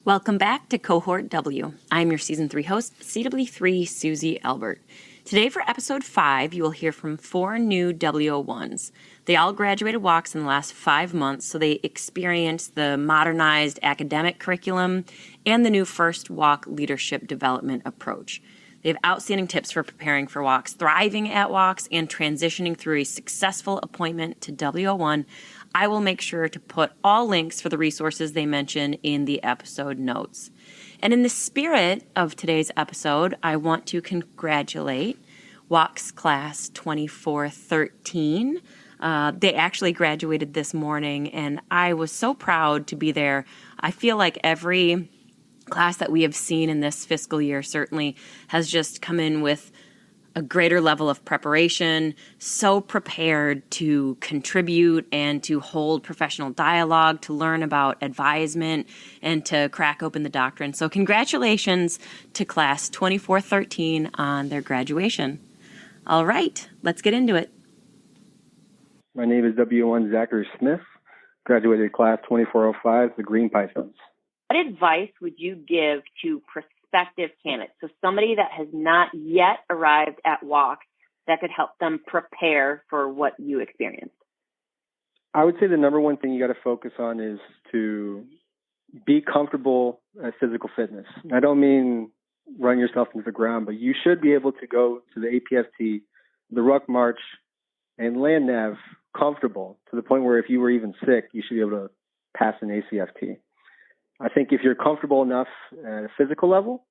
Welcome back to Cohort W. I'm your Season 3 host, CW3 Susie Albert. Today for Episode 5, you will hear from 4 new WO1s. They all graduated WOCS in the last 5 months, so they experienced the modernized academic curriculum and the new First WOCC leadership development approach. They have outstanding tips for preparing for WOCS, thriving at WOCS, and transitioning through a successful appointment to WO1. I will make sure to put all links for the resources they mention in the episode notes. And in the spirit of today's episode, I want to congratulate WOCS Class 2413. They actually graduated this morning, and I was so proud to be there. I feel like every class that we have seen in this fiscal year certainly has just come in with a greater level of preparation, so prepared to contribute and to hold professional dialogue, to learn about advisement, and to crack open the doctrine. So congratulations to Class 2413 on their graduation. All right, let's get into it. My name is WO1 Zachary Smith, graduated Class 2405, the Green Pythons. What advice would you give to prospective candidates, so somebody that has not yet arrived at WOCS, that could help them prepare for what you experienced? I would say the number one thing you got to focus on is to be comfortable at physical fitness. I don't mean run yourself into the ground, but you should be able to go to the APFT, the ruck march, and land nav comfortable to the point where if you were even sick, you should be able to pass an ACFT. I think if you're comfortable enough at a physical level,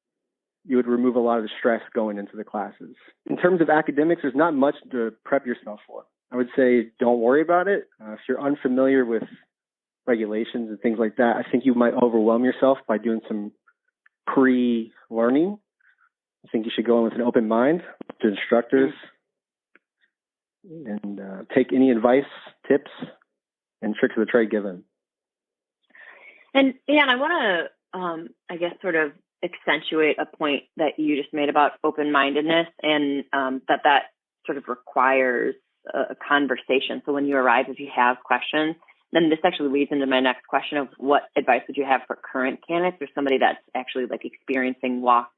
you would remove a lot of the stress going into the classes. In terms of academics, there's not much to prep yourself for. I would say don't worry about it. If you're unfamiliar with regulations and things like that, I think you might overwhelm yourself by doing some pre-learning. I think you should go in with an open mind to instructors and take any advice, tips, and tricks of the trade given. And I want to, sort of accentuate a point that you just made about open-mindedness, and that sort of requires a conversation. So when you arrive, if you have questions, then this actually leads into my next question of what advice would you have for current candidates or somebody that's actually like experiencing WOCS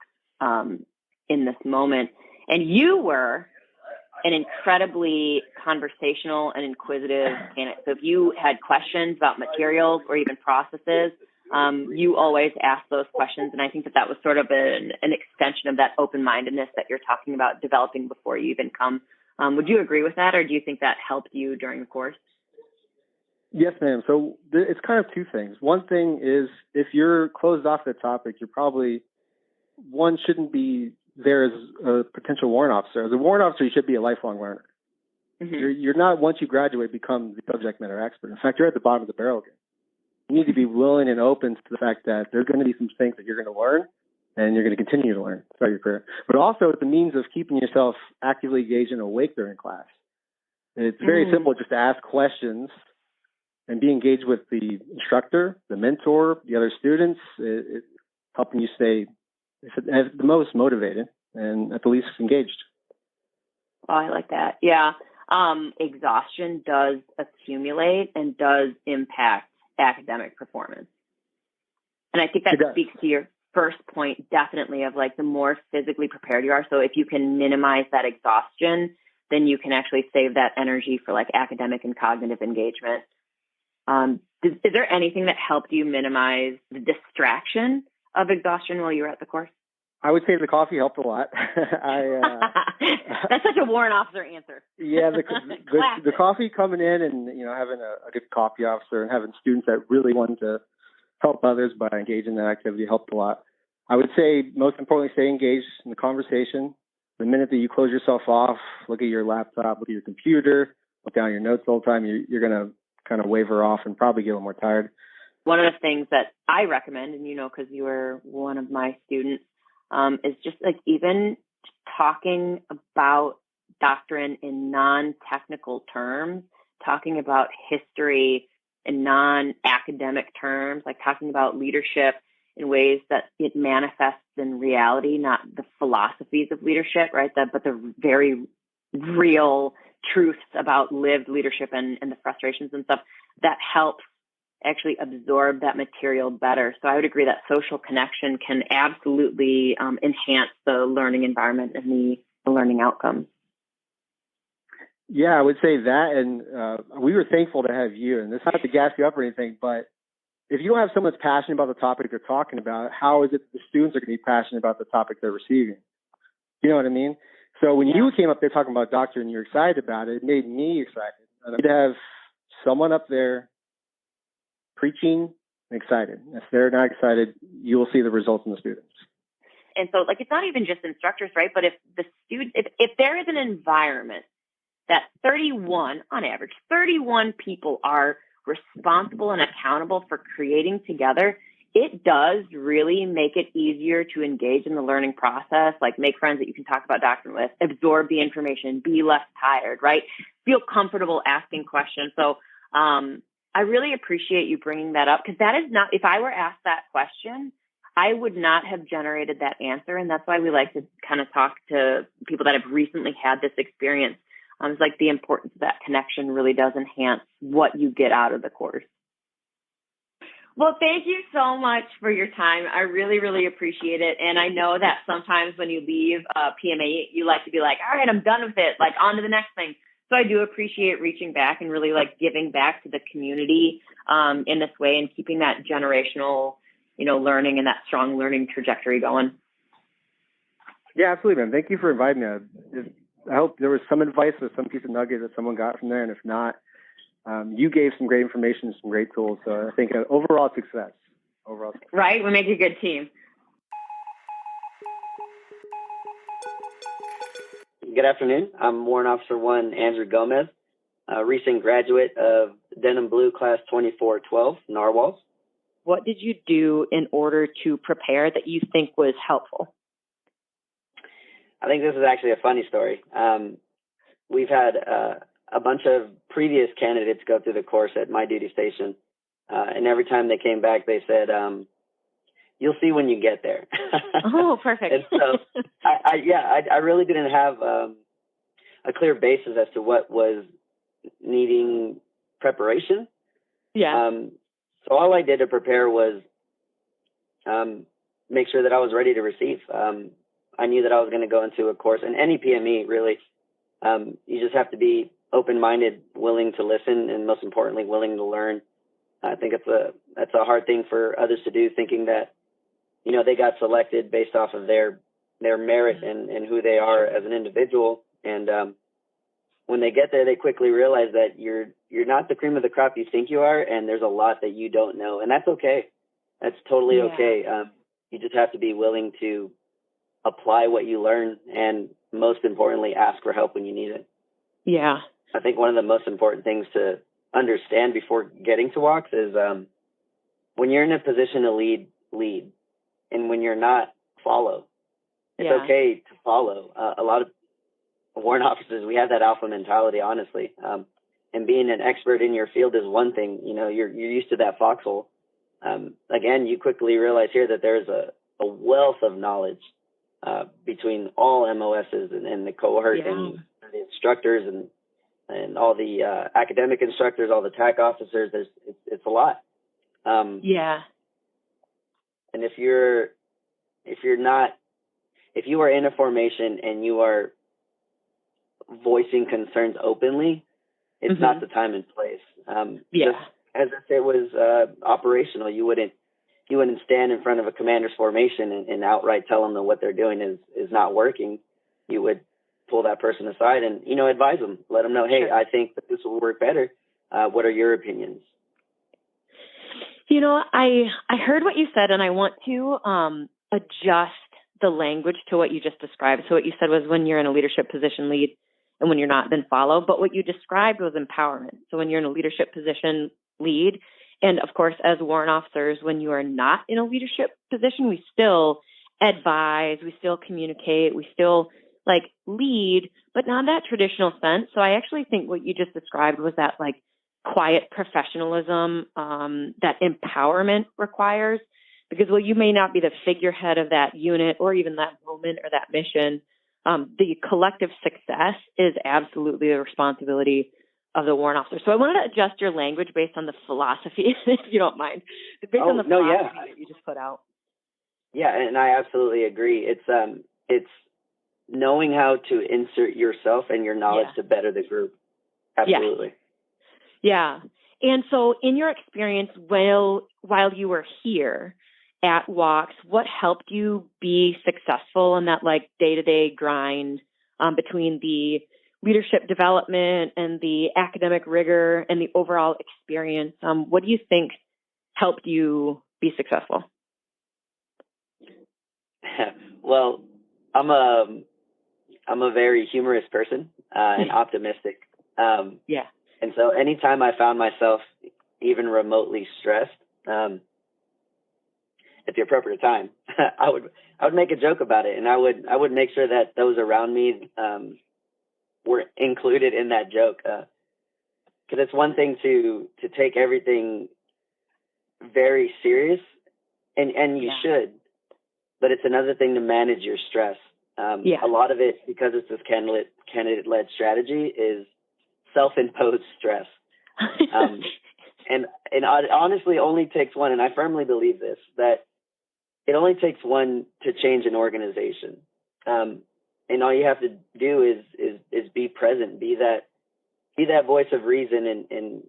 in this moment. And you were an incredibly conversational and inquisitive candidate. So if you had questions about materials or even processes, you always ask those questions. And I think that was sort of an extension of that open-mindedness that you're talking about developing before you even come. Would you agree with that, or do you think that helped you during the course? Yes, ma'am. So it's kind of two things. One thing is if you're closed off the topic, you're probably, one, shouldn't be there as a potential warrant officer. As a warrant officer, you should be a lifelong learner. Mm-hmm. You're not, once you graduate, become the subject matter expert. In fact, you're at the bottom of the barrel again. You need to be willing and open to the fact that there's going to be some things that you're going to learn and you're going to continue to learn throughout your career. But also it's a means of keeping yourself actively engaged and awake during class. It's very simple just to ask questions and be engaged with the instructor, the mentor, the other students, helping you stay at the most motivated and at the least engaged. Oh, I like that. Yeah. Exhaustion does accumulate and does impact academic performance. And I think that speaks to your first point, definitely, of like the more physically prepared you are. So if you can minimize that exhaustion, then you can actually save that energy for like academic and cognitive engagement. Is there anything that helped you minimize the distraction of exhaustion while you were at the course? I would say the coffee helped a lot. That's such a warrant officer answer. Yeah, the coffee coming in and having a good coffee officer and having students that really wanted to help others by engaging in that activity helped a lot. I would say most importantly, stay engaged in the conversation. The minute that you close yourself off, look at your laptop, look at your computer, look down at your notes all the time, you're going to kind of waver off and probably get a little more tired. One of the things that I recommend, and because you were one of my students, is just like even talking about doctrine in non-technical terms, talking about history in non-academic terms, like talking about leadership in ways that it manifests in reality, not the philosophies of leadership, right? But the very real truths about lived leadership and the frustrations and stuff that helps actually absorb that material better. So I would agree that social connection can absolutely enhance the learning environment and the learning outcomes. Yeah, I would say that, and we were thankful to have you. And this is not to gas you up or anything, but if you don't have someone that's passionate about the topic they're talking about, how is it that the students are going to be passionate about the topic they're receiving? You know what I mean? So when you came up there talking about doctor and you're excited about it, it made me excited. And to have someone up there preaching and excited. If they're not excited, you will see the results in the students. And so, like, it's not even just instructors, right? But if the student, if there is an environment that 31, on average, 31 people are responsible and accountable for creating together, it does really make it easier to engage in the learning process, like make friends that you can talk about doctrine with, absorb the information, be less tired, right? Feel comfortable asking questions. So I really appreciate you bringing that up, because that is not, if I were asked that question, I would not have generated that answer. And that's why we like to kind of talk to people that have recently had this experience. It's like the importance of that connection really does enhance what you get out of the course. Well, thank you so much for your time. I really, really appreciate it. And I know that sometimes when you leave PMA, you like to be like, all right, I'm done with it, like on to the next thing. So I do appreciate reaching back and really like giving back to the community in this way and keeping that generational, learning and that strong learning trajectory going. Yeah, absolutely, man. Thank you for inviting me. I hope there was some advice or some piece of nugget that someone got from there. And if not, you gave some great information, some great tools. So I think overall success. Right? We make a good team. Good afternoon. I'm Warrant Officer 1 Andrew Gomez, a recent graduate of Denim Blue Class 2412 Narwhals. What did you do in order to prepare that you think was helpful? I think this is actually a funny story. We've had a bunch of previous candidates go through the course at my duty station, and every time they came back, they said, you'll see when you get there. Oh, perfect. And so, I really didn't have a clear basis as to what was needing preparation. Yeah. So all I did to prepare was make sure that I was ready to receive. I knew that I was going to go into a course, and any PME, really, you just have to be open-minded, willing to listen, and most importantly, willing to learn. I think that's a hard thing for others to do, thinking that, they got selected based off of their merit and who they are as an individual. And when they get there, they quickly realize that you're not the cream of the crop you think you are, and there's a lot that you don't know, and that's okay. That's totally okay. You just have to be willing to apply what you learn, and most importantly, ask for help when you need it. Yeah. I think one of the most important things to understand before getting to WOCS is when you're in a position to lead, and when you're not, follow. It's okay to follow. A lot of warrant officers, we have that alpha mentality, honestly. And being an expert in your field is one thing. You're used to that foxhole. Again, you quickly realize here that there's a wealth of knowledge between all MOSs and the cohort and the instructors and all the academic instructors, all the TAC officers. It's a lot. And if you are in a formation and you are voicing concerns openly, it's not the time and place. Just as if it was operational, you wouldn't stand in front of a commander's formation and outright tell them that what they're doing is not working. You would pull that person aside and, advise them, let them know, hey, I think that this will work better. What are your opinions? I heard what you said, and I want to adjust the language to what you just described. So what you said was when you're in a leadership position, lead, and when you're not, then follow. But what you described was empowerment. So when you're in a leadership position, lead. And of course, as warrant officers, when you are not in a leadership position, we still advise, we still communicate, we still lead, but not in that traditional sense. So I actually think what you just described was that quiet professionalism that empowerment requires, because while you may not be the figurehead of that unit or even that moment or that mission, the collective success is absolutely the responsibility of the warrant officer. So I wanted to adjust your language based on the philosophy, if you don't mind, based on the philosophy that you just put out. Yeah, and I absolutely agree. It's knowing how to insert yourself and your knowledge to better the group. Absolutely. Yeah. And so in your experience while you were here at WOCS, what helped you be successful in that like day-to-day grind between the leadership development and the academic rigor and the overall experience? What do you think helped you be successful? Well, I'm a very humorous person and optimistic. And so anytime I found myself even remotely stressed, at the appropriate time, I would make a joke about it, and I would make sure that those around me were included in that joke. Because it's one thing to take everything very serious, and you should, but it's another thing to manage your stress. A lot of it, because it's this candidate-led strategy, is self-imposed stress. And it honestly only takes one, and I firmly believe this, that it only takes one to change an organization. And all you have to do is be present, be that voice of reason, and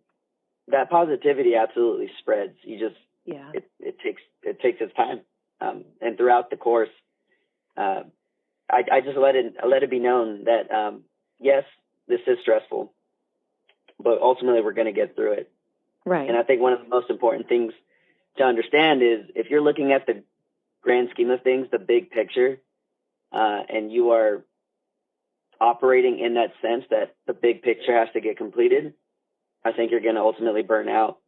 that positivity absolutely spreads. You just, it takes its time. And throughout the course, I just let it be known that, yes, this is stressful, but ultimately we're going to get through it. Right. And I think one of the most important things to understand is if you're looking at the grand scheme of things, the big picture, and you are operating in that sense that the big picture has to get completed, I think you're going to ultimately burn out.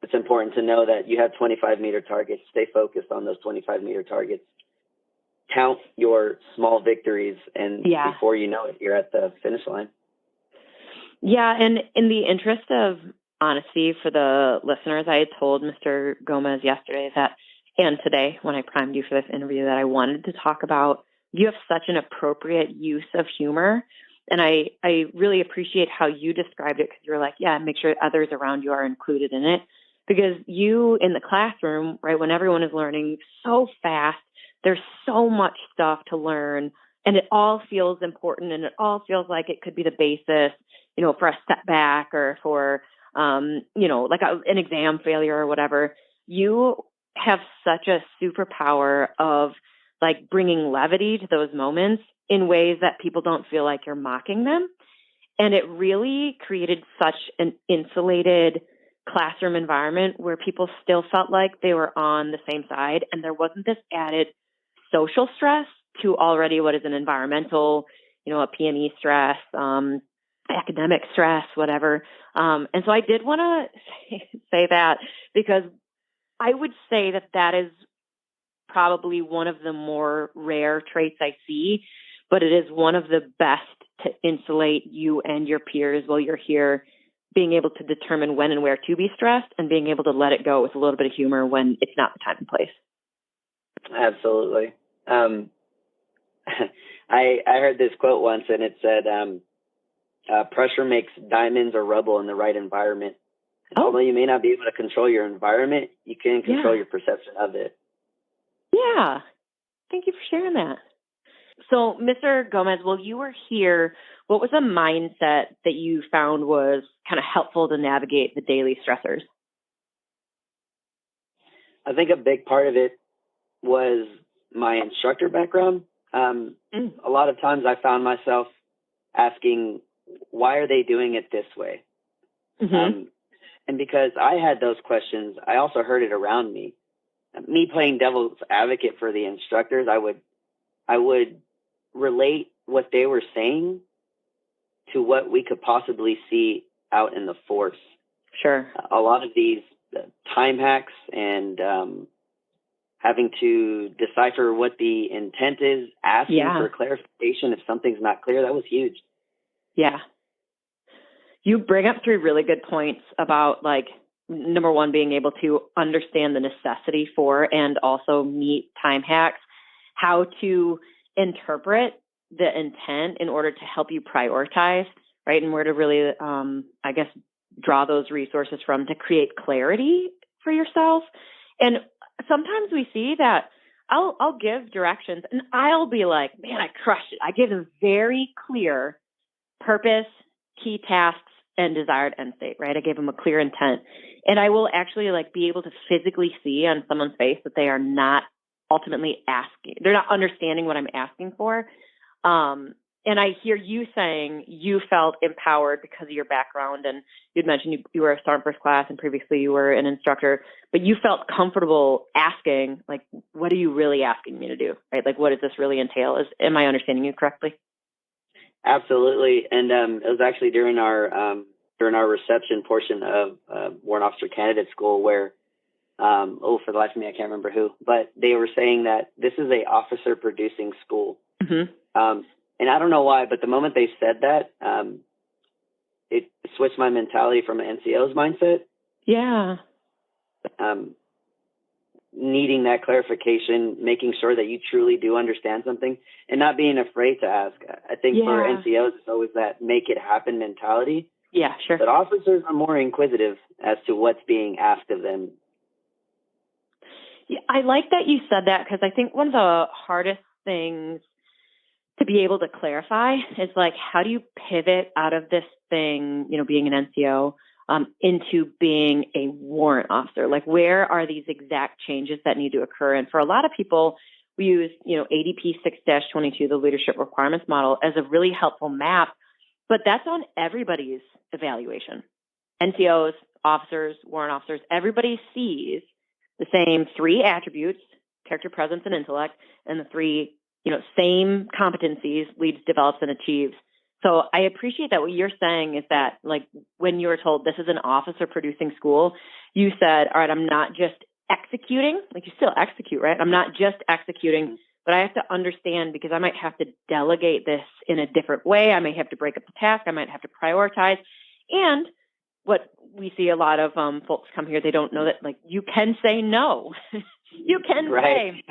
It's important to know that you have 25-meter targets. Stay focused on those 25-meter targets. Count your small victories, and before you know it, you're at the finish line. Yeah, and in the interest of honesty for the listeners, I had told Mr. Gomez yesterday and today when I primed you for this interview, that I wanted to talk about, you have such an appropriate use of humor. And I really appreciate how you described it, because you're like, make sure others around you are included in it. Because you in the classroom, right, when everyone is learning so fast, there's so much stuff to learn, and it all feels important, and it all feels like it could be the basis, for a setback or for, like an exam failure or whatever. You have such a superpower of like bringing levity to those moments in ways that people don't feel like you're mocking them. And it really created such an insulated classroom environment where people still felt like they were on the same side, and there wasn't this added social stress to already what is an environmental, a PME stress, academic stress, whatever. And so I did want to say that, because I would say that is probably one of the more rare traits I see, but it is one of the best to insulate you and your peers while you're here, being able to determine when and where to be stressed, and being able to let it go with a little bit of humor when it's not the time and place. Absolutely. I heard this quote once, and it said, pressure makes diamonds or rubble in the right environment. Although you may not be able to control your environment, you can control your perception of it. Yeah. Thank you for sharing that. So, Mr. Gomez, while you were here, what was a mindset that you found was kind of helpful to navigate the daily stressors? I think a big part of it was my instructor background. A lot of times I found myself asking, why are they doing it this way? Mm-hmm. And because I had those questions, I also heard it around me. Me playing devil's advocate for the instructors, I would relate what they were saying to what we could possibly see out in the force. Sure. A lot of these time hacks and having to decipher what the intent is, asking for clarification if something's not clear, that was huge. Yeah. You bring up three really good points about, like, number one, being able to understand the necessity for and also meet time hacks, how to interpret the intent in order to help you prioritize, right? And where to really, I guess, draw those resources from to create clarity for yourself. And sometimes we see that I'll give directions and I'll be like, man, I crushed it. I give them very clear purpose, key tasks, and desired end state, right? I gave them a clear intent. And I will actually like be able to physically see on someone's face that they are not ultimately asking. They're not understanding what I'm asking for. And I hear you saying you felt empowered because of your background, and you'd mentioned you were a sergeant first class and previously you were an instructor, but you felt comfortable asking, like, what are you really asking me to do, right? Like, what does this really entail? Am I understanding you correctly? Absolutely. And it was actually during our reception portion of Warrant Officer Candidate School where, for the life of me, I can't remember who, but they were saying that this is a officer producing school. Mm-hmm. And I don't know why, but the moment they said that, it switched my mentality from an NCO's mindset. Yeah. Needing that clarification, making sure that you truly do understand something and not being afraid to ask. I think for NCOs, it's always that make it happen mentality. Yeah, sure. But officers are more inquisitive as to what's being asked of them. Yeah, I like that you said that because I think one of the hardest things to be able to clarify is like, how do you pivot out of this thing, being an NCO, into being a warrant officer? Like, where are these exact changes that need to occur? And for a lot of people, we use, ADP 6-22, the leadership requirements model, as a really helpful map, but that's on everybody's evaluation. NCOs, officers, warrant officers, everybody sees the same 3 attributes, character, presence, and intellect, and the 3 same competencies: leads, develops, and achieves. So I appreciate that what you're saying is that, like, when you were told this is an officer producing school, you said, all right, I'm not just executing, like you still execute, right? I'm not just executing, but I have to understand because I might have to delegate this in a different way. I may have to break up the task. I might have to prioritize. And what we see a lot of folks come here, they don't know that, like, you can say no. You can say,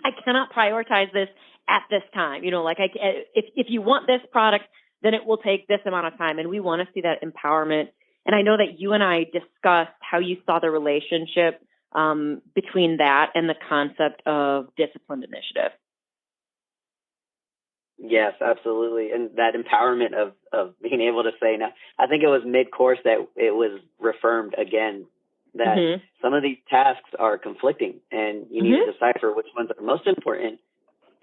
I cannot prioritize this at this time. If you want this product, then it will take this amount of time. And we want to see that empowerment. And I know that you and I discussed how you saw the relationship between that and the concept of disciplined initiative. Yes, absolutely. And that empowerment of being able to say no. I think it was mid-course that it was reaffirmed again that some of these tasks are conflicting and you need to decipher which ones are most important.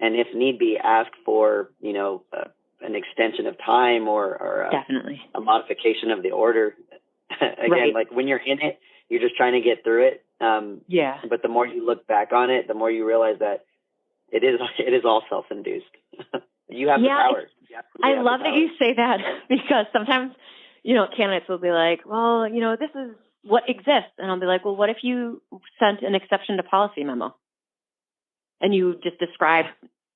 And if need be, ask for, an extension of time or definitely a modification of the order. Again, like when you're in it, you're just trying to get through it. But the more you look back on it, the more you realize that it is all self-induced. You have the power. I love that you say that because sometimes, candidates will be like, well, this is what exists. And I'll be like, well, what if you sent an exception to policy memo? And you just describe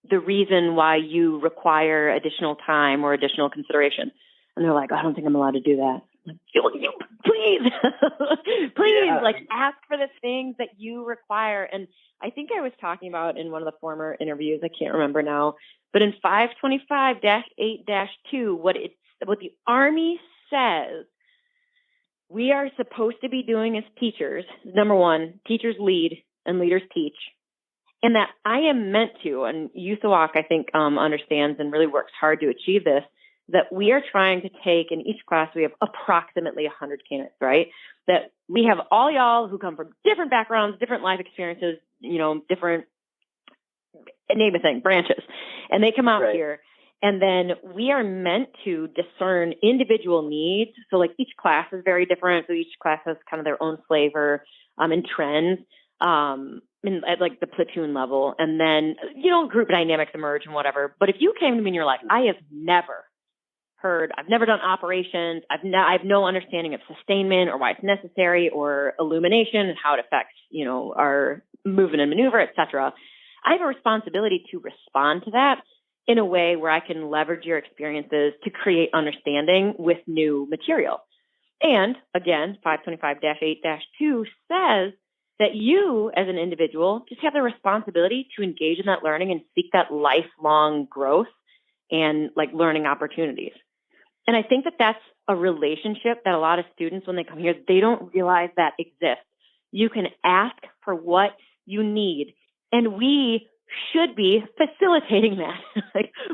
the reason why you require additional time or additional consideration. And they're like, I don't think I'm allowed to do that. I'm like, please, like ask for the things that you require. And I think I was talking about in one of the former interviews, I can't remember now, but in 525-8-2, what the Army says we are supposed to be doing as teachers, number one, teachers lead and leaders teach. And that I am meant to, and USAWOCC, I think, understands and really works hard to achieve this, that we are trying to take, in each class, we have approximately 100 candidates, right? That we have all y'all who come from different backgrounds, different life experiences, different, name a thing, branches. And they come out here, and then we are meant to discern individual needs. So, like, each class is very different. So each class has kind of their own flavor and trends. At like the platoon level, and then, group dynamics emerge and whatever. But if you came to me and you're like, I've never done operations, I've no understanding of sustainment or why it's necessary or illumination and how it affects, our movement and maneuver, etc. I have a responsibility to respond to that in a way where I can leverage your experiences to create understanding with new material. And again, 525-8-2 says that you, as an individual, just have the responsibility to engage in that learning and seek that lifelong growth and, like, learning opportunities. And I think that that's a relationship that a lot of students, when they come here, they don't realize that exists. You can ask for what you need, and we should be facilitating that.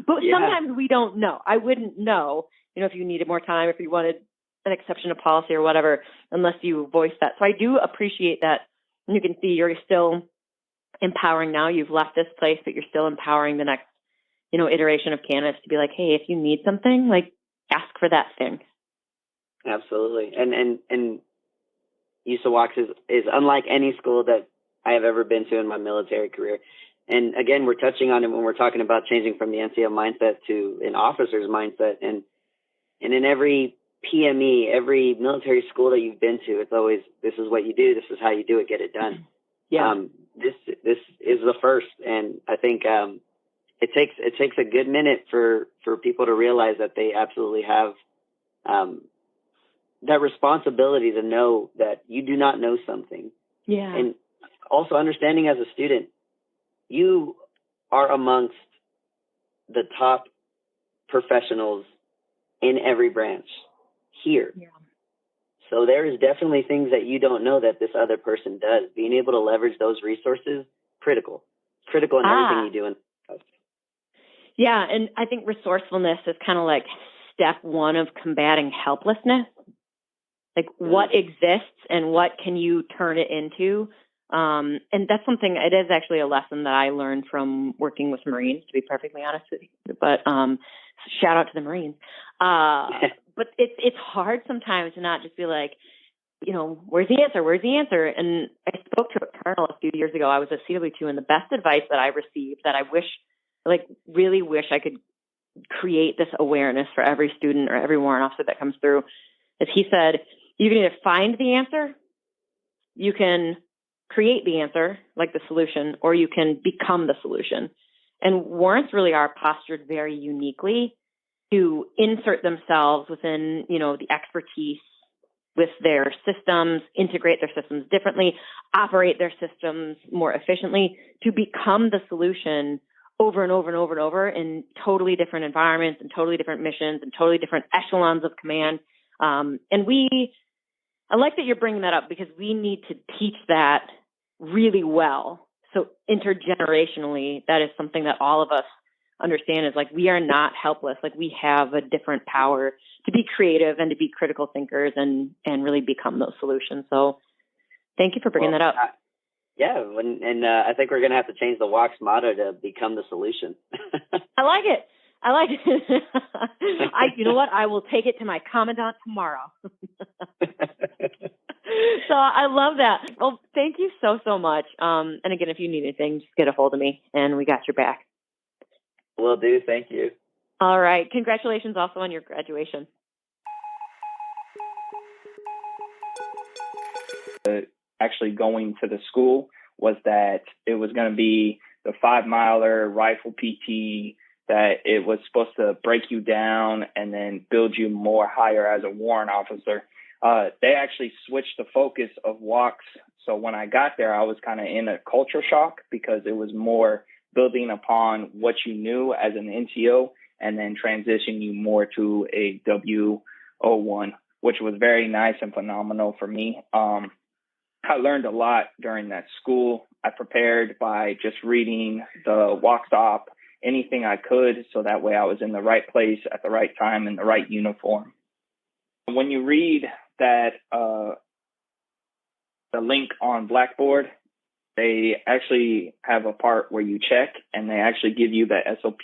But sometimes we don't know. I wouldn't know, if you needed more time, if you wanted an exception to policy or whatever, unless you voice that. So I do appreciate that. You can see you're still empowering now. You've left this place, but you're still empowering the next, iteration of candidates to be like, hey, if you need something, ask for that thing. Absolutely. And USAWOCC is unlike any school that I have ever been to in my military career. And again, we're touching on it when we're talking about changing from the NCO mindset to an officer's mindset. And in every PME, every military school that you've been to, it's always, this is what you do. This is how you do it. Get it done. Yeah. This is the first. And I think, it takes a good minute for people to realize that they absolutely have, that responsibility to know that you do not know something. Yeah. And also understanding as a student, you are amongst the top professionals in every branch here. Yeah. So there is definitely things that you don't know that this other person does. Being able to leverage those resources, critical in everything you do. Yeah, and I think resourcefulness is kind of like step one of combating helplessness. What exists and what can you turn it into? And that's something, it is actually a lesson that I learned from working with Marines, to be perfectly honest with you. But shout out to the Marines. But it's hard sometimes to not just be like, where's the answer? Where's the answer? And I spoke to a colonel a few years ago. I was a CW2, and the best advice that I received that I really wish I could create this awareness for every student or every warrant officer that comes through, is he said, you can either find the answer, you can create the answer, like the solution, or you can become the solution. And warrants really are postured very uniquely to insert themselves within, the expertise with their systems, integrate their systems differently, operate their systems more efficiently, to become the solution over and over and over and over in totally different environments and totally different missions and totally different echelons of command. And I like that you're bringing that up, because we need to teach that really well. So intergenerationally, that is something that all of us understand, is we are not helpless. We have a different power to be creative and to be critical thinkers and really become those solutions. So thank you for bringing that up. Yeah, and I think we're going to have to change the WOCS motto to become the solution. I like it. You know what? I will take it to my commandant tomorrow. So I love that. Well, thank you so much. And again, if you need anything, just get a hold of me, and we got your back. Will do. Thank you. All right. Congratulations also on your graduation. Actually going to the school was that it was going to be the 5-miler rifle PT, that it was supposed to break you down and then build you more higher as a warrant officer. They actually switched the focus of WOCS. So when I got there, I was kind of in a culture shock, because it was more building upon what you knew as an NCO and then transitioning you more to a WO1, which was very nice and phenomenal for me. I learned a lot during that school. I prepared by just reading the WOCS op, anything I could, so that way I was in the right place at the right time in the right uniform. When you read that, the link on Blackboard, they actually have a part where you check, and they actually give you the SOP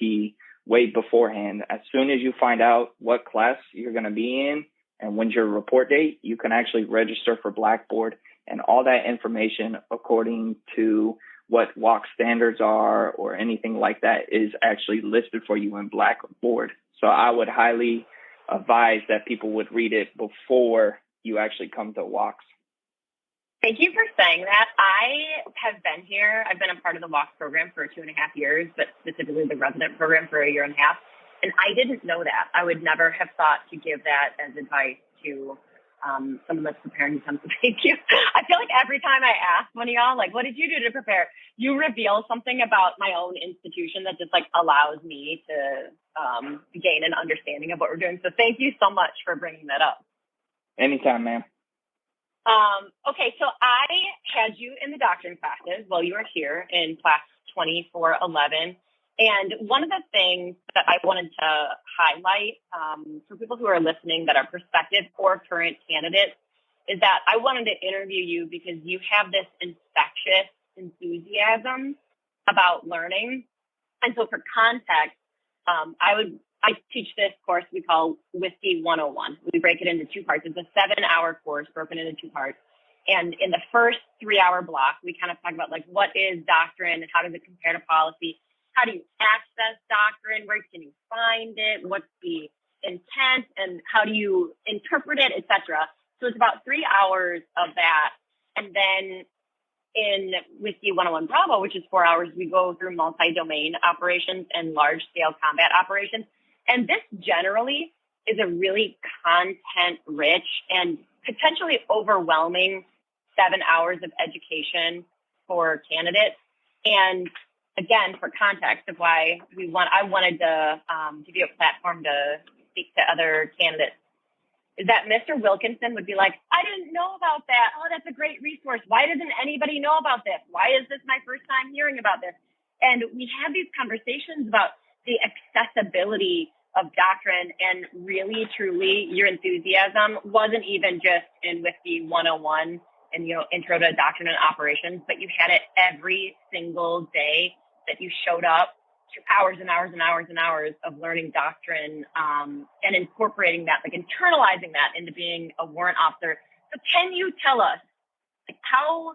way beforehand. As soon as you find out what class you're going to be in and when's your report date, you can actually register for Blackboard. And all that information, according to what WOCS standards are or anything like that, is actually listed for you in Blackboard. So I would highly advise that people would read it before you actually come to WOCS. Thank you for saying that. I have been here. I've been a part of the WOCS program for 2.5 years, but specifically the resident program for 1.5 years. And I didn't know that. I would never have thought to give that as advice to someone that's preparing to come to thank you. I feel like every time I ask one of y'all, what did you do to prepare? You reveal something about my own institution that just allows me to gain an understanding of what we're doing. So thank you so much for bringing that up. Anytime, ma'am. Okay, so I had you in the doctrine classes while you were here in class 2411. And one of the things that I wanted to highlight for people who are listening that are prospective or current candidates is that I wanted to interview you because you have this infectious enthusiasm about learning. And so for context, I teach this course we call Whiskey 101. We break it into two parts. It's a 7-hour course broken into two parts. And in the first 3-hour block, we kind of talk about like, what is doctrine? How does it compare to policy? How do you access doctrine? Where can you find it? What's the intent? And how do you interpret it, etc. So it's about 3 hours of that. And then in Whiskey 101 Bravo, which is 4 hours, we go through multi-domain operations and large-scale combat operations. And this generally is a really content-rich and potentially overwhelming 7 hours of education for candidates. And again, for context of why I wanted to give you a platform to speak to other candidates, is that Mr. Wilkinson would be like, I didn't know about that. Oh, that's a great resource. Why doesn't anybody know about this? Why is this my first time hearing about this? And we have these conversations about the accessibility of doctrine, and really, truly, your enthusiasm wasn't even just in Whiskey 101 and, intro to doctrine and operations, but you had it every single day that you showed up to hours and hours and hours and hours of learning doctrine and incorporating that, like internalizing that into being a warrant officer. So can you tell us, like, how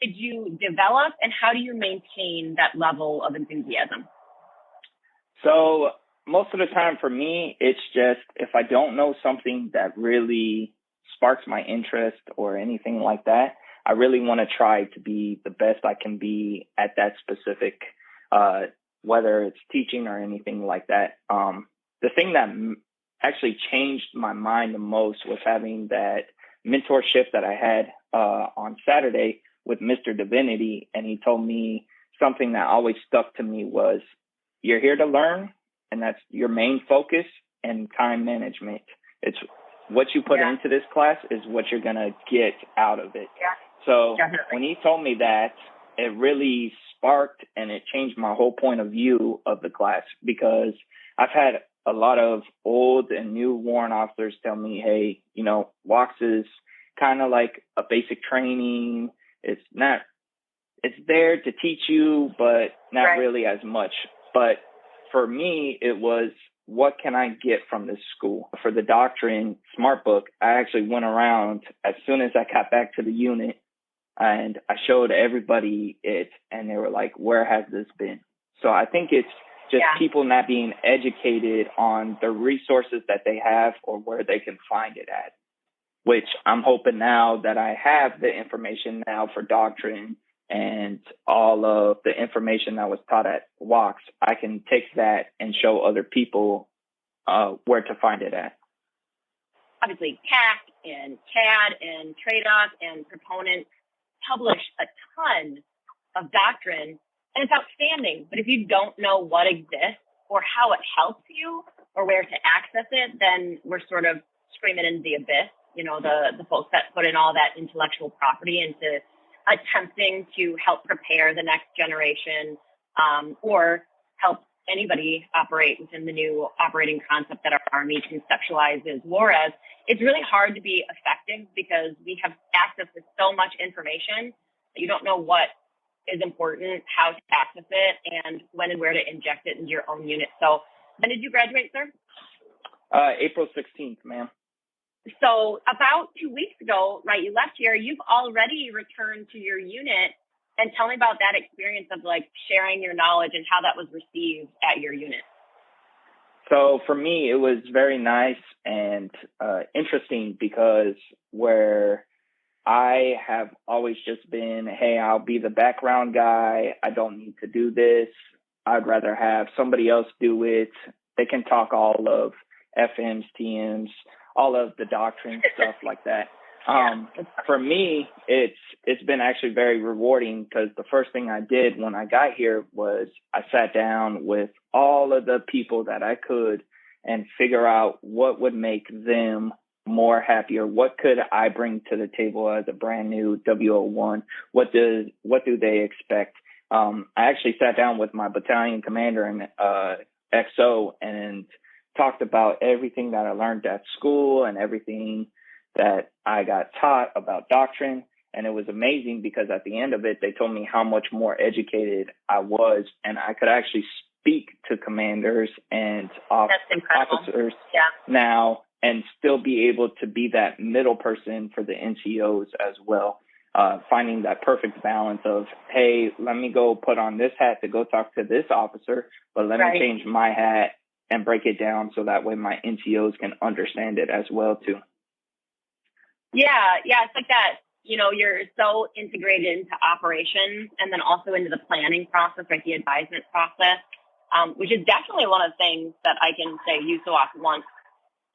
did you develop and how do you maintain that level of enthusiasm? So most of the time for me, it's just if I don't know something that really sparks my interest or anything like that, I really want to try to be the best I can be at that specific, whether it's teaching or anything like that. The thing that actually changed my mind the most was having that mentorship that I had on Saturday with Mr. Divinity. And he told me something that always stuck to me was, you're here to learn, and that's your main focus, and time management. It's what you put into this class is what you're going to get out of it. Yeah. So when he told me that, it really sparked and it changed my whole point of view of the class, because I've had a lot of old and new warrant officers tell me, hey, WOCS is kind of like a basic training. It's there to teach you, but not really as much. But for me, it was, what can I get from this school? For the doctrine smart book, I actually went around as soon as I got back to the unit and I showed everybody it, and they were like, where has this been? So I think it's just people not being educated on the resources that they have or where they can find it at, which I'm hoping now that I have the information now for doctrine and all of the information that was taught at WOCS, I can take that and show other people where to find it at. Obviously, CAC and CAD and trade-off and proponents publish a ton of doctrine, and it's outstanding. But if you don't know what exists or how it helps you or where to access it, then we're sort of screaming into the abyss. The folks that put in all that intellectual property into attempting to help prepare the next generation or help anybody operate within the new operating concept that our Army conceptualizes war as, it's really hard to be effective because we have access to so much information that you don't know what is important, how to access it, and when and where to inject it into your own unit. So when did you graduate, sir? April 16th, ma'am. So about 2 weeks ago, right, you left here, you've already returned to your unit. And tell me about that experience of like sharing your knowledge and how that was received at your unit. So for me, it was very nice and interesting, because where I have always just been, hey, I'll be the background guy. I don't need to do this. I'd rather have somebody else do it. They can talk all of FMs, TMs, all of the doctrine stuff like that. For me, it's been actually very rewarding because the first thing I did when I got here was I sat down with all of the people that I could and figure out what would make them more happier. What could I bring to the table as a brand new WO1? What do they expect? I actually sat down with my battalion commander and XO and talked about everything that I learned at school and everything that I got taught about doctrine. And it was amazing because at the end of it, they told me how much more educated I was, and I could actually speak to commanders and officers now and still be able to be that middle person for the NCOs as well. Finding that perfect balance of, hey, let me go put on this hat to go talk to this officer, but let me change my hat and break it down so that way my NCOs can understand it as well too. Yeah, it's like that, you're so integrated into operations and then also into the planning process, right, the advisement process, which is definitely one of the things that I can say USAWOCC wants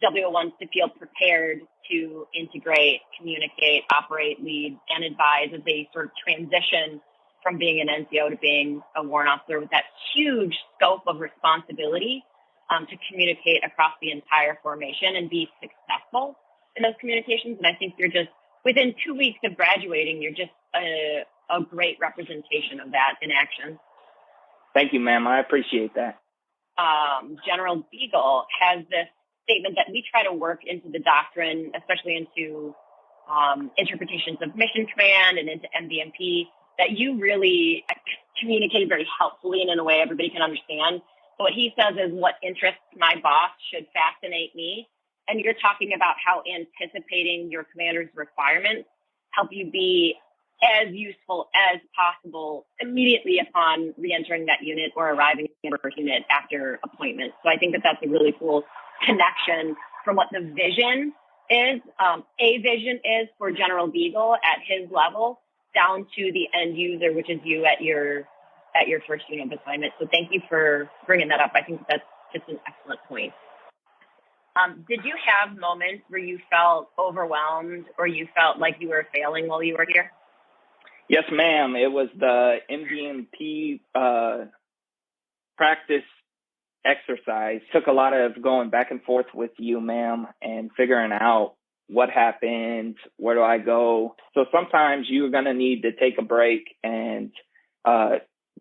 WO1s to feel prepared to integrate, communicate, operate, lead, and advise as they sort of transition from being an NCO to being a warrant officer with that huge scope of responsibility to communicate across the entire formation and be successful in those communications. And I think you're just, within 2 weeks of graduating, you're just a great representation of that in action. Thank you, ma'am. I appreciate that. General Beagle has this statement that we try to work into the doctrine, especially into interpretations of mission command and into MDMP, that you really communicate very helpfully and in a way everybody can understand. So what he says is, what interests my boss should fascinate me. And you're talking about how anticipating your commander's requirements help you be as useful as possible immediately upon re-entering that unit or arriving in the first unit after appointment. So I think that that's a really cool connection from what the vision is, a vision is for General Beagle at his level, down to the end user, which is you at your first unit of assignment. So thank you for bringing that up. I think that's just an excellent point. Did you have moments where you felt overwhelmed or you felt like you were failing while you were here? Yes, ma'am. It was the MDMP practice exercise. Took a lot of going back and forth with you, ma'am, and figuring out what happened, where do I go. So sometimes you're going to need to take a break and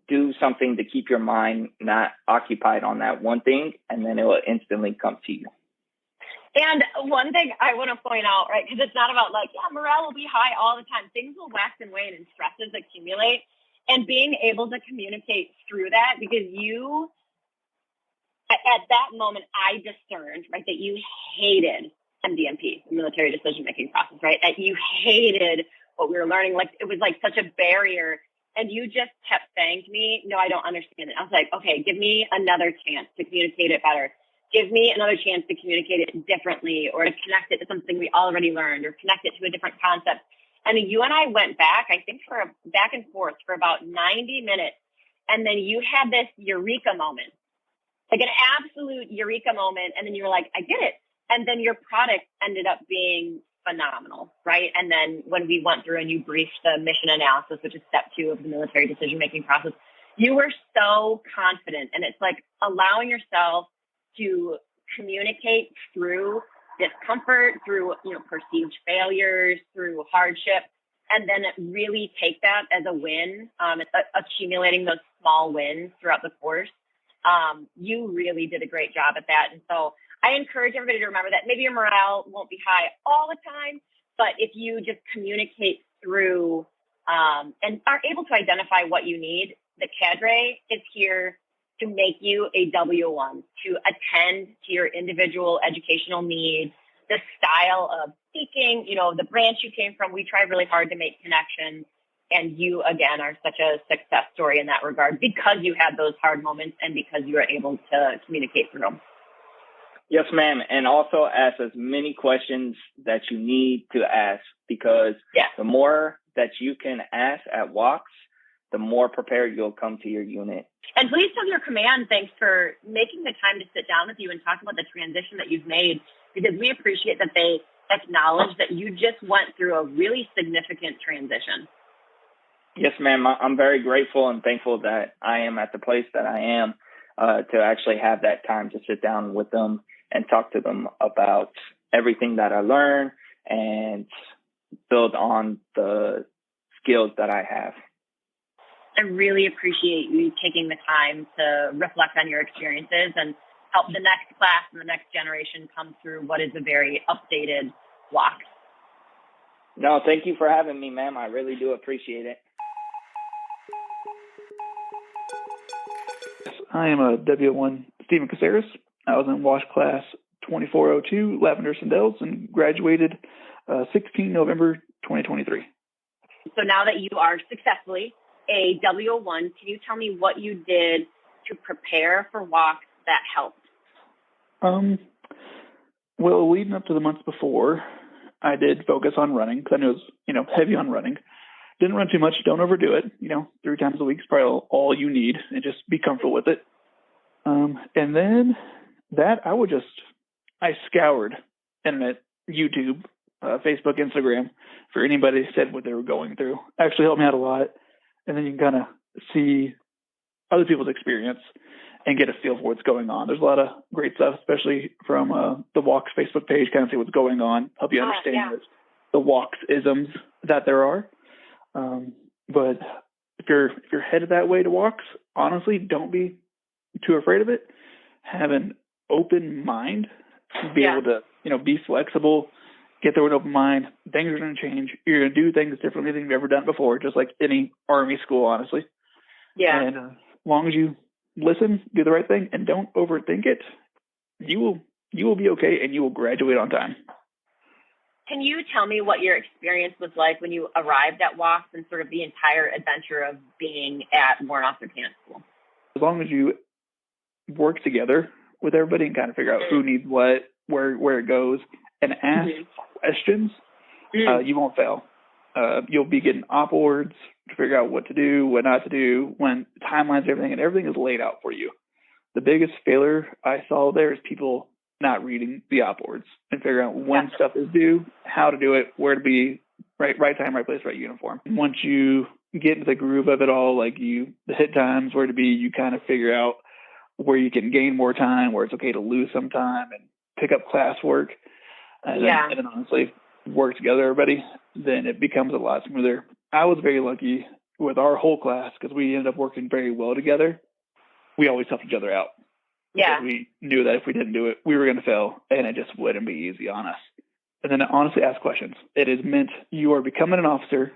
do something to keep your mind not occupied on that one thing, and then it will instantly come to you. And one thing I want to point out, right, because it's not about like, yeah, morale will be high all the time. Things will wax and wane and stresses accumulate. And being able to communicate through that, because you, at that moment, I discerned, right, that you hated MDMP, the military decision-making process, right, that you hated what we were learning. Like, it was like such a barrier. And you just kept saying to me, no, I don't understand it. I was like, okay, give me another chance to communicate it better. Give me another chance to communicate it differently or to connect it to something we already learned or connect it to a different concept. And then you and I went back, I think for a back and forth for about 90 minutes. And then you had this eureka moment, like an absolute eureka moment. And then you were like, I get it. And then your product ended up being phenomenal, right? And then when we went through and you briefed the mission analysis, which is step 2 of the military decision-making process, you were so confident. And it's like allowing yourself to communicate through discomfort, through perceived failures, through hardship, and then really take that as a win, accumulating those small wins throughout the course. You really did a great job at that. And so I encourage everybody to remember that maybe your morale won't be high all the time, but if you just communicate through and are able to identify what you need, the cadre is here to make you a WO1, to attend to your individual educational needs, the style of speaking, the branch you came from. We try really hard to make connections. And you, again, are such a success story in that regard because you had those hard moments and because you were able to communicate through them. Yes, ma'am. And also ask as many questions that you need to ask, because the more that you can ask at WOCS, the more prepared you'll come to your unit. And please tell your command thanks for making the time to sit down with you and talk about the transition that you've made, because we appreciate that they acknowledge that you just went through a really significant transition. Yes, ma'am. I'm very grateful and thankful that I am at the place that I am to actually have that time to sit down with them and talk to them about everything that I learned and build on the skills that I have. I really appreciate you taking the time to reflect on your experiences and help the next class and the next generation come through what is a very updated WOCS. No, thank you for having me, ma'am. I really do appreciate it. I am a WO1 Steven Casares. I was in WASH class 2402, Lavender Syndels, and graduated 16 November 2023. So now that you are successfully a WO1, can you tell me what you did to prepare for WOCS that helped? Well, leading up to the months before, I did focus on running because I knew it was, heavy on running. Didn't run too much. Don't overdo it. 3 times a week is probably all you need, and just be comfortable with it. And then that I scoured internet, YouTube, Facebook, Instagram for anybody that said what they were going through. Actually helped me out a lot. And then you can kind of see other people's experience and get a feel for what's going on. There's a lot of great stuff, especially from the WOCS Facebook page, kind of see what's going on, help you understand the WOCS-isms that there are. But if you're headed that way to WOCS, honestly, don't be too afraid of it. Have an open mind, be able to, be flexible, get there with an open mind. Things are going to change. You're going to do things differently than you've ever done before, just like any Army school, honestly. Yeah. And as long as you listen, do the right thing, and don't overthink it, you will be okay, and you will graduate on time. Can you tell me what your experience was like when you arrived at WOCS and sort of the entire adventure of being at Warrant Officer Candidate School? As long as you work together with everybody and kind of figure out who needs what, where it goes, and ask questions, you won't fail. You'll be getting op boards to figure out what to do, what not to do, when timelines, everything, and everything is laid out for you. The biggest failure I saw there is people not reading the op boards and figuring out when stuff is due, how to do it, where to be, right time, right place, right uniform. And once you get into the groove of it all, like the hit times, where to be, you kind of figure out where you can gain more time, where it's okay to lose some time and pick up classwork. And then honestly work together, everybody, then it becomes a lot smoother. I was very lucky with our whole class because we ended up working very well together. We always helped each other out. Yeah. Because we knew that if we didn't do it, we were going to fail, and it just wouldn't be easy on us. And then honestly ask questions. It is meant you are becoming an officer.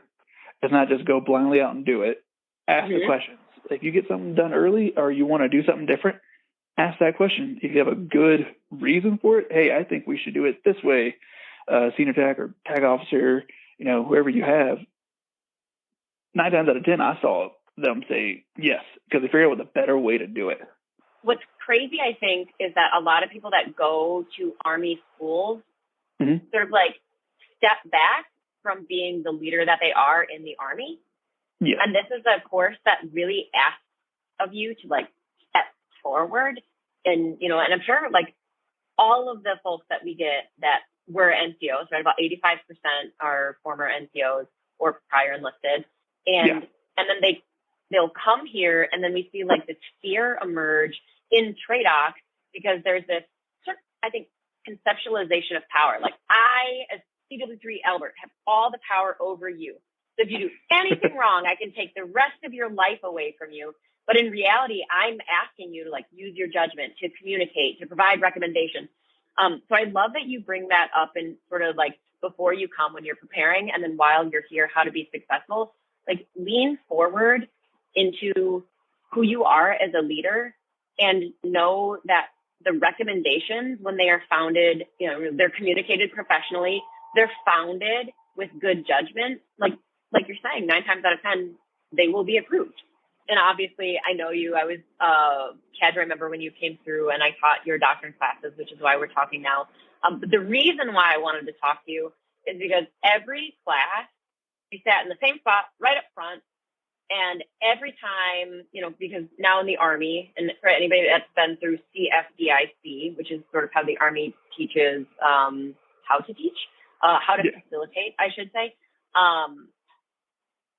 It's not just go blindly out and do it. Ask the questions. If you get something done early or you want to do something different, ask that question. If you have a good reason for it, hey, I think we should do it this way, senior tag or tag officer, whoever you have, 9 times out of 10, I saw them say yes, because they figured out what the better way to do it. What's crazy, I think, is that a lot of people that go to Army schools sort of like step back from being the leader that they are in the Army. Yeah. And this is a course that really asks of you to like step forward. And, and I'm sure like all of the folks that we get that were NCOs, right? About 85% are former NCOs or prior enlisted. And then they'll come here, and then we see like this fear emerge in TRADOC because there's this sort of, I think, conceptualization of power. Like I, as CW3 Albert, have all the power over you. So if you do anything wrong, I can take the rest of your life away from you. But in reality, I'm asking you to like use your judgment, to communicate, to provide recommendations. So I love that you bring that up and sort of like before you come when you're preparing, and then while you're here, how to be successful. Like lean forward into who you are as a leader and know that the recommendations, when they are founded, they're communicated professionally, they're founded with good judgment. Like you're saying, 9 times out of 10, they will be approved. And obviously, I know you. I was cadre member when you came through, and I taught your doctrine classes, which is why we're talking now. But the reason why I wanted to talk to you is because every class, we sat in the same spot right up front. And every time, because now in the Army, and for anybody that's been through CFDIC, which is sort of how the Army teaches how to teach, how to facilitate, I should say.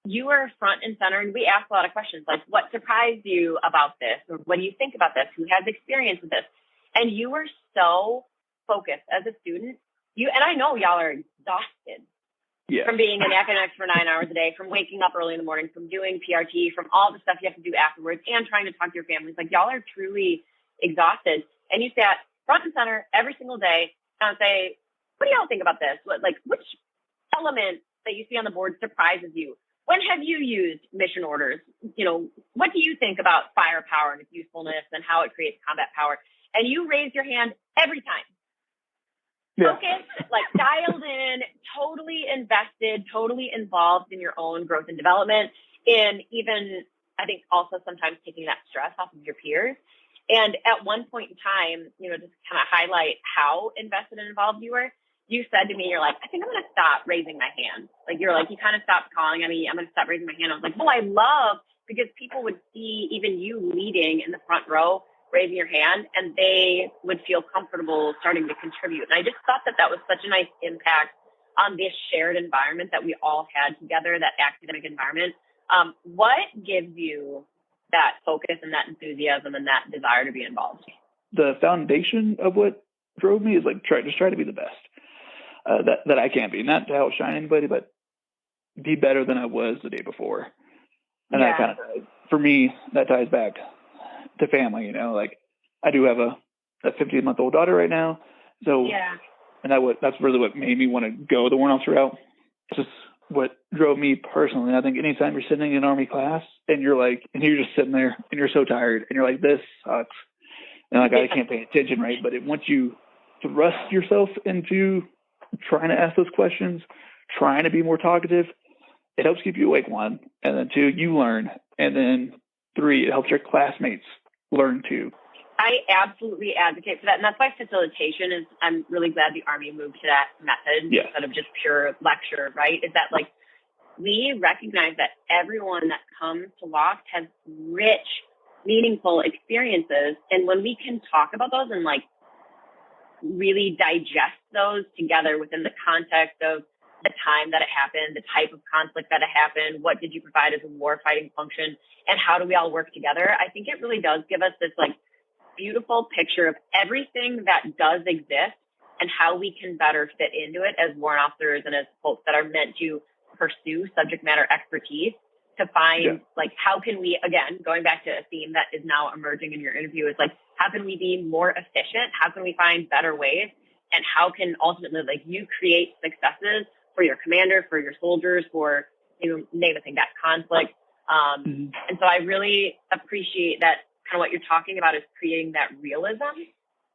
You were front and center, and we asked a lot of questions like, what surprised you about this? Or what do you think about this? Who has experience with this? And you were so focused as a student. And I know y'all are exhausted from being in academics for 9 hours a day, from waking up early in the morning, from doing PRT, from all the stuff you have to do afterwards, and trying to talk to your families. Like, y'all are truly exhausted. And you sat front and center every single day and say, what do y'all think about this? Which element that you see on the board surprises you? When have you used mission orders? What do you think about firepower and its usefulness and how it creates combat power? And you raise your hand every time. Focused, dialed in, totally invested, totally involved in your own growth and development, and even, I think, also sometimes taking that stress off of your peers. And at one point in time, just kind of highlight how invested and involved you were. You said to me, you're like, I think I'm going to stop raising my hand. You kind of stopped calling at me. I'm going to stop raising my hand. I was like, I love, because people would see even you leading in the front row, raising your hand, and they would feel comfortable starting to contribute. And I just thought that was such a nice impact on this shared environment that we all had together, that academic environment. What gives you that focus and that enthusiasm and that desire to be involved? The foundation of what drove me is try to be the best that I can be. Not to outshine anybody, but be better than I was the day before. And that kind of, for me, that ties back to family. I do have a 15-month-old daughter right now, so and that's really what made me want to go the warrant officer route. It's just what drove me personally. And I think anytime you're sitting in an Army class and you're just sitting there and you're so tired and you're like, this sucks, and I can't pay attention, right? But it wants you to thrust yourself into trying to ask those questions, trying to be more talkative. It helps keep you awake, 1, and then 2, you learn, and then 3, it helps your classmates learn too. I absolutely advocate for that, and that's why facilitation is. I'm really glad the Army moved to that method instead of just pure lecture. Right? Is that we recognize that everyone that comes to WOCS has rich, meaningful experiences, and when we can talk about those and really digest those together within the context of the time that it happened, the type of conflict that it happened, what did you provide as a war fighting function, and how do we all work together? I think it really does give us this beautiful picture of everything that does exist and how we can better fit into it as warrant officers and as folks that are meant to pursue subject matter expertise to find how can we, again, going back to a theme that is now emerging in your interview, is how can we be more efficient? How can we find better ways? And how can ultimately you create successes for your commander, for your soldiers, for name a thing, that conflict. And so I really appreciate that kind of what you're talking about is creating that realism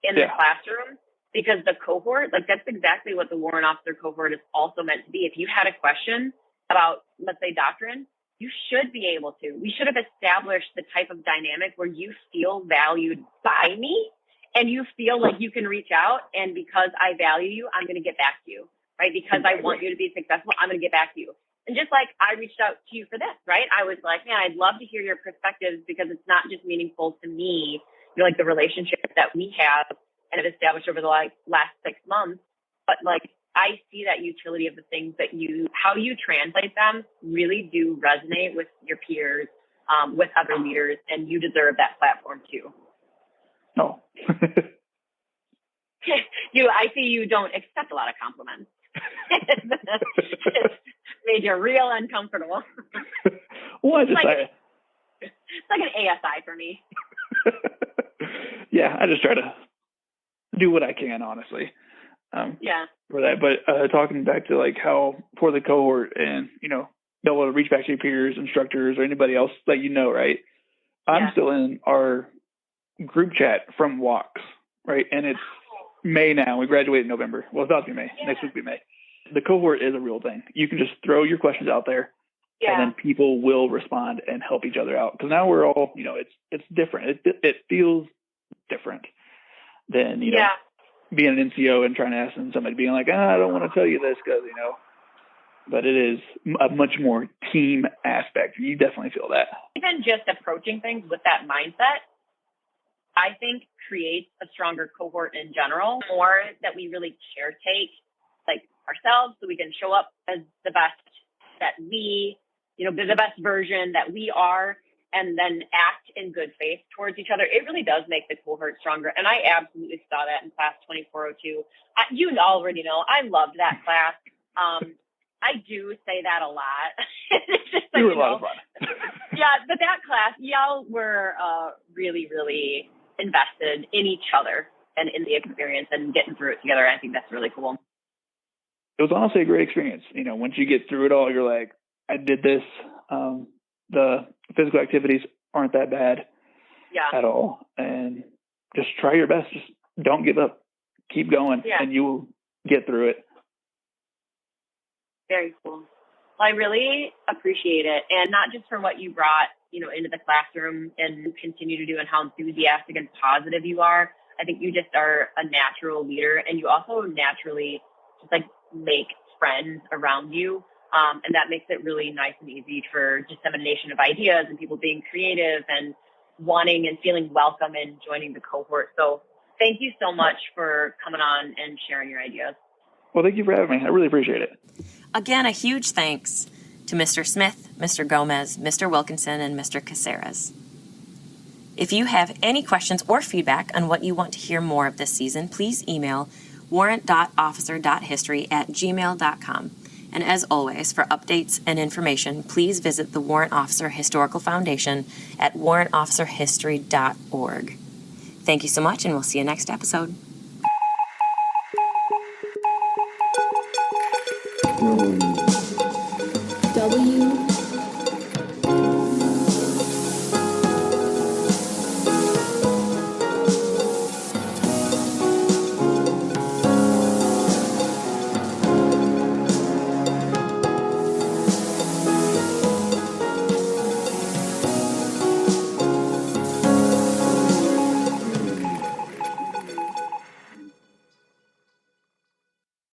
in the classroom, because the cohort, that's exactly what the warrant officer cohort is also meant to be. If you had a question about, let's say, doctrine, you should be able to. We should have established the type of dynamic where you feel valued by me and you feel like you can reach out, and because I value you, I'm going to get back to you, right? Because I want you to be successful, I'm going to get back to you. And just like I reached out to you for this, right? I was like, man, I'd love to hear your perspectives, because it's not just meaningful to me, the relationship that we have and have established over the last 6 months, but I see that utility of the things that how you translate them really do resonate with your peers, with other leaders, and you deserve that platform too. Oh. I see you don't accept a lot of compliments. It's made you real uncomfortable. Well, it's like an ASI for me. I just try to do what I can, honestly. For that. But talking back to how for the cohort and, be able to reach back to your peers, instructors, or anybody else that right? I'm still in our group chat from WOCS, right? And it's May now. We graduate in November. Well, it's about to be May. Next week will be May. The cohort is a real thing. You can just throw your questions out there, and then people will respond and help each other out. Because now we're all, it's different. It feels different than, being an NCO and trying to ask somebody, being like, I don't want to tell you this because, but it is a much more team aspect. You definitely feel that. Even just approaching things with that mindset, I think creates a stronger cohort in general, more that we really caretake ourselves so we can show up as the best that we, the best version that we are, and then act in good faith towards each other. It really does make the cohort stronger. And I absolutely saw that in class 2402. You already know, I loved that class. I do say that a lot. It's just like, You were a lot of fun. Yeah, but that class, y'all were really, really invested in each other and in the experience and getting through it together. I think that's really cool. It was honestly a great experience. Once you get through it all, you're like, I did this. The physical activities aren't that bad at all. And just try your best. Just don't give up. Keep going, and you will get through it. Very cool. Well, I really appreciate it. And not just for what you brought, into the classroom and continue to do and how enthusiastic and positive you are. I think you just are a natural leader, and you also naturally just make friends around you. And that makes it really nice and easy for dissemination of ideas and people being creative and wanting and feeling welcome and joining the cohort. So thank you so much for coming on and sharing your ideas. Well, thank you for having me. I really appreciate it. Again, a huge thanks to Mr. Smith, Mr. Gomez, Mr. Wilkinson, and Mr. Casares. If you have any questions or feedback on what you want to hear more of this season, please email warrant.officer.history@gmail.com. And as always, for updates and information, please visit the Warrant Officer Historical Foundation at warrantofficerhistory.org. Thank you so much, and we'll see you next episode. WO1